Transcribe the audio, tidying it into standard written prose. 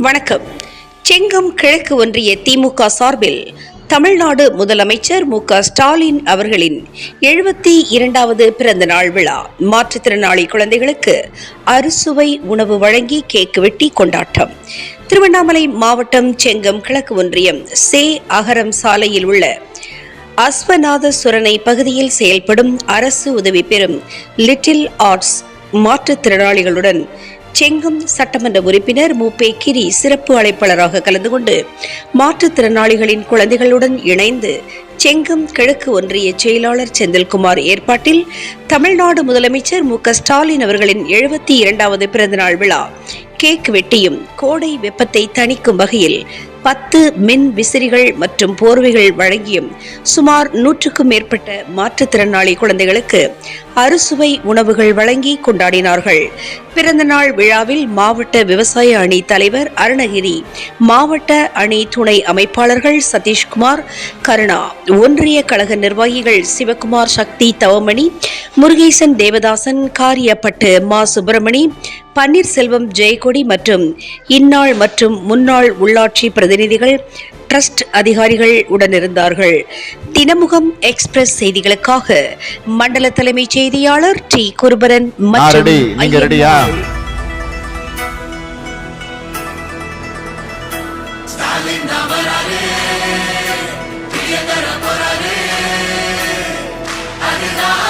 வணக்கம். செங்கம் கிழக்கு ஒன்றிய திமுக சார்பில் தமிழ்நாடு முதலமைச்சர் மு.க.ஸ்டாலின் அவர்களின் 72வது பிறந்த நாள் விழா. மாற்றுத்திறனாளி குழந்தைகளுக்கு அறுசுவை உணவு வழங்கி கேக் வெட்டி கொண்டாட்டம். திருவண்ணாமலை மாவட்டம் செங்கம் கிழக்கு ஒன்றியம் சே அகரம் சாலையில் உள்ள அஸ்வநாத சுரணை பகுதியில் செயல்படும் அரசு உதவி பெறும் லிட்டில் ஆர்ட்ஸ் மாற்றுத்திறனாளிகளுடன் செங்கம் சட்டமன்ற உறுப்பினர் மு.பே. கிரி சிறப்பு அழைப்பாளராக கலந்து கொண்டு மாற்றுத்திறனாளிகளின் குழந்தைகளுடன் இணைந்து செங்கம் கிழக்கு ஒன்றிய செயலாளர் செந்தில்குமார் ஏற்பாட்டில் தமிழ்நாடு முதலமைச்சர் மு.க.ஸ்டாலின் அவர்களின் 72வது பிறந்தநாள் விழா கேக் வெட்டியும் கோடை வெப்பத்தை தணிக்கும் வகையில் 10 மின் விசிறிகள் மற்றும் போர்வைகள் வழங்கியும் சுமார் 100க்கும் மேற்பட்ட மாற்றுத்திறனாளி குழந்தைகளுக்கு அறுசுவை உணவுகள் வழங்கி கொண்டாடினார்கள். பிறந்தநாள் விழாவில் மாவட்ட விவசாய அணி தலைவர் அருணகிரி, மாவட்ட அணி துணை அமைப்பாளர்கள் சதீஷ்குமார், கருணா, ஒன்றிய கழக நிர்வாகிகள் சிவகுமார், சக்தி, தவமணி, முருகேசன், தேவதாசன், காரியப்பட்டு, மா. சுப்பிரமணி, பன்னீர்செல்வம், ஜெயக்கொடி மற்றும் இந்நாள் மற்றும் முன்னாள் உள்ளாட்சி பிரதிநிதிகள், டிரஸ்ட் அதிகாரிகள் உடனிருந்தார்கள். தினமுகம் எக்ஸ்பிரஸ் செய்திகளுக்காக மண்டல தலைமைச் செய்தியாளர் டி. குருபரன் மற்றும் அதுதான்